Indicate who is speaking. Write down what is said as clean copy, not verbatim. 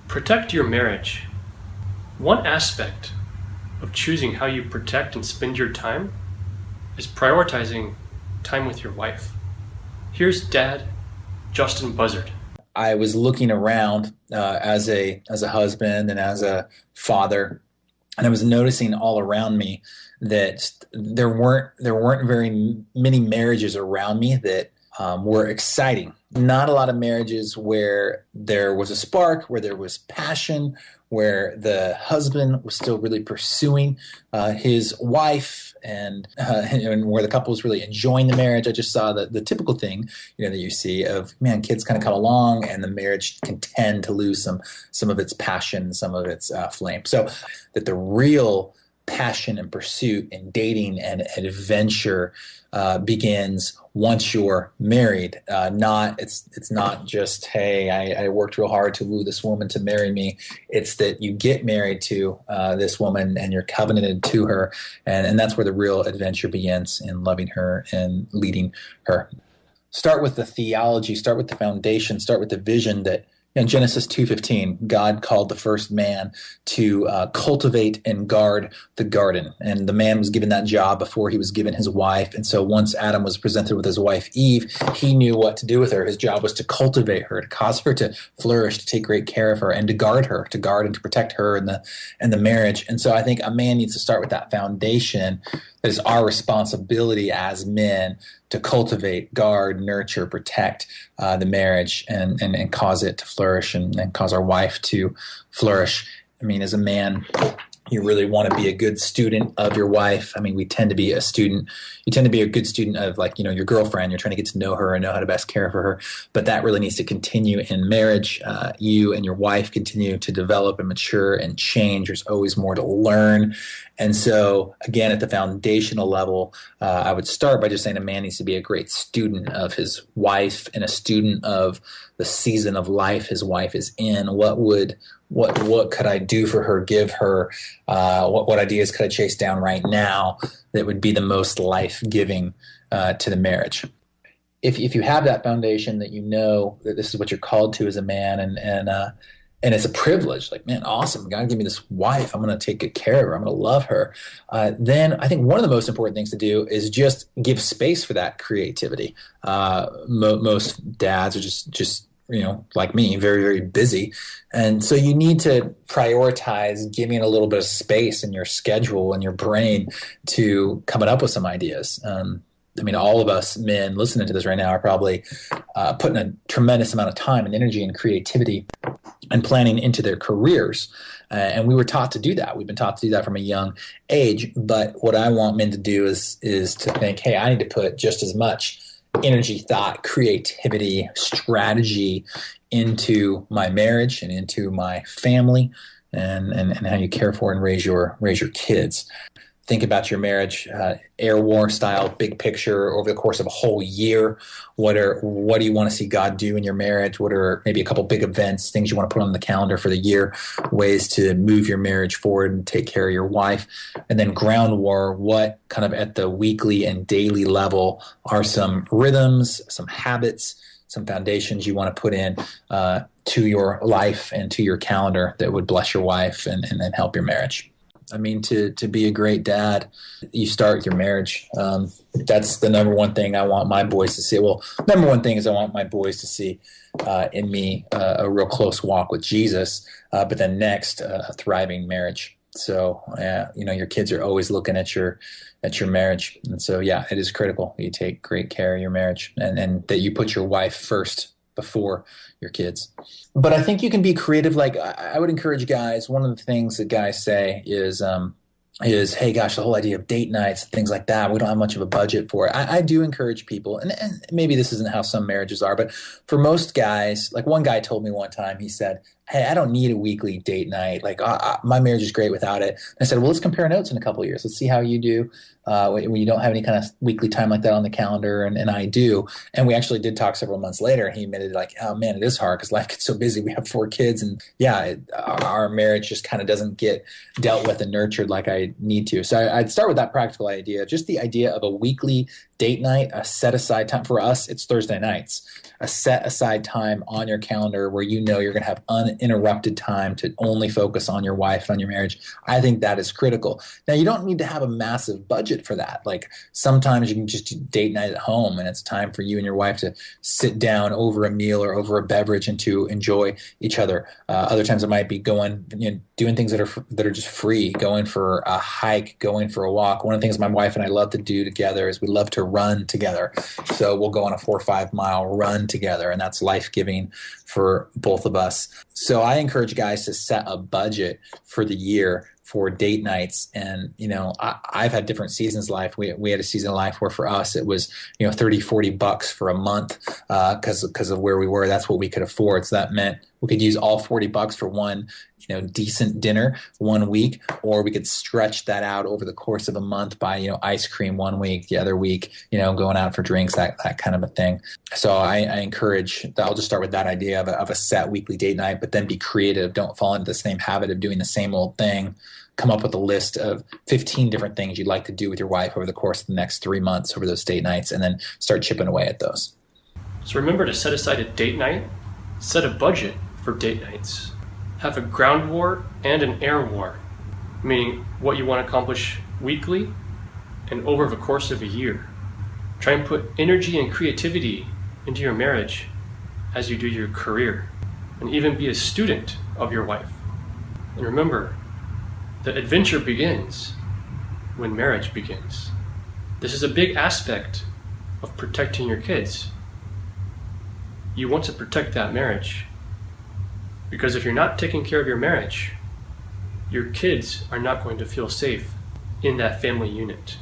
Speaker 1: Protect your marriage. One aspect of choosing how you protect and spend your time is prioritizing time with your wife. Here's Dad, Justin Buzzard.
Speaker 2: I was looking around as a husband and as a father, and I was noticing all around me that there weren't very many marriages around me that were exciting. Not a lot of marriages where there was a spark, where there was passion, where the husband was still really pursuing his wife, and where the couple was really enjoying the marriage. I just saw the typical thing, that you see of, man, kids kind of come along and the marriage can tend to lose some of its passion, some of its flame. So that the real passion and pursuit and dating and adventure begins once you're married. It's not just, hey, I worked real hard to woo this woman to marry me. It's that you get married to this woman and you're covenanted to her, and that's where the real adventure begins, in loving her and leading her. Start with the theology, start with the foundation, start with the vision that in Genesis 2:15, God called the first man to cultivate and guard the garden. And the man was given that job before he was given his wife. And so once Adam was presented with his wife Eve, he knew what to do with her. His job was to cultivate her, to cause her to flourish, to take great care of her, and to guard her, to guard and to protect her and the marriage. And so I think a man needs to start with that foundation. That is our responsibility as men, to cultivate, guard, nurture, protect the marriage and cause it to flourish and cause our wife to flourish. I mean, as a man, you really want to be a good student of your wife. I mean, we tend to be a student. You tend to be a good student of, your girlfriend. You're trying to get to know her and know how to best care for her. But that really needs to continue in marriage. You and your wife continue to develop and mature and change. There's always more to learn. And so, again, at the foundational level, I would start by just saying a man needs to be a great student of his wife and a student of the season of life his wife is in. What could I do for her, give her? What ideas could I chase down right now that would be the most life-giving to the marriage? If you have that foundation, that you know that this is what you're called to as a man, and it's a privilege, like, man, awesome, God gave me this wife, I'm going to take good care of her, I'm going to love her, then I think one of the most important things to do is just give space for that creativity. Most dads are just like me, very, very busy. And so you need to prioritize giving a little bit of space in your schedule and your brain to coming up with some ideas. I mean, all of us men listening to this right now are probably putting a tremendous amount of time and energy and creativity and planning into their careers. And we were taught to do that. We've been taught to do that from a young age. But what I want men to do is to think, hey, I need to put just as much energy, thought, creativity, strategy into my marriage and into my family and how you care for and raise your kids. Think about your marriage, air war style, big picture over the course of a whole year. What do you want to see God do in your marriage? What are maybe a couple big events, things you want to put on the calendar for the year, ways to move your marriage forward and take care of your wife? And then ground war, what kind of at the weekly and daily level are some rhythms, some habits, some foundations you want to put in to your life and to your calendar that would bless your wife and help your marriage? I mean, to be a great dad, you start with your marriage. That's the number one thing I want my boys to see. Well, number one thing is I want my boys to see in me a real close walk with Jesus, but then next, a thriving marriage. So, your kids are always looking at your marriage. And so, yeah, it is critical that you take great care of your marriage and that you put your wife first before your kids. But I think you can be creative. Like, I would encourage guys, one of the things that guys say is, hey, gosh, the whole idea of date nights, things like that, we don't have much of a budget for it. I do encourage people, and maybe this isn't how some marriages are, but for most guys, like one guy told me one time, he said, hey, I don't need a weekly date night. Like, my marriage is great without it. And I said, well, let's compare notes in a couple of years. Let's see how you do when you don't have any kind of weekly time like that on the calendar, and I do. And we actually did talk several months later, and he admitted, like, oh, man, it is hard because life gets so busy. We have 4 kids, and our marriage just kind of doesn't get dealt with and nurtured like I need to. So I'd start with that practical idea, just the idea of a weekly date night, a set aside time. For us, it's Thursday nights. A set aside time on your calendar where you know you're going to have uninterrupted time to only focus on your wife and on your marriage. I think that is critical. Now, you don't need to have a massive budget for that. Like sometimes you can just do date night at home, and it's time for you and your wife to sit down over a meal or over a beverage and to enjoy each other. Other times it might be going, doing things that are just free, going for a hike, going for a walk. One of the things my wife and I love to do together is we love to run together. So we'll go on a 4 or 5 mile run together, and that's life-giving for both of us. So I encourage guys to set a budget for the year for date nights. And, I've had different seasons of life. We had a season of life where for us it was, $30-$40 for a month because of where we were. That's what we could afford. So that meant we could use all $40 for one, decent dinner one week, or we could stretch that out over the course of a month by, ice cream one week, the other week, going out for drinks, that kind of a thing. So I encourage that. I'll just start with that idea of a set weekly date night, but then be creative. Don't fall into the same habit of doing the same old thing. Come up with a list of 15 different things you'd like to do with your wife over the course of the next 3 months over those date nights, and then start chipping away at those.
Speaker 1: So remember to set aside a date night, set a budget for date nights, have a ground war and an air war, meaning what you want to accomplish weekly and over the course of a year. Try and put energy and creativity into your marriage as you do your career, and even be a student of your wife. And remember, the adventure begins when marriage begins. This is a big aspect of protecting your kids. You want to protect that marriage, because if you're not taking care of your marriage, your kids are not going to feel safe in that family unit.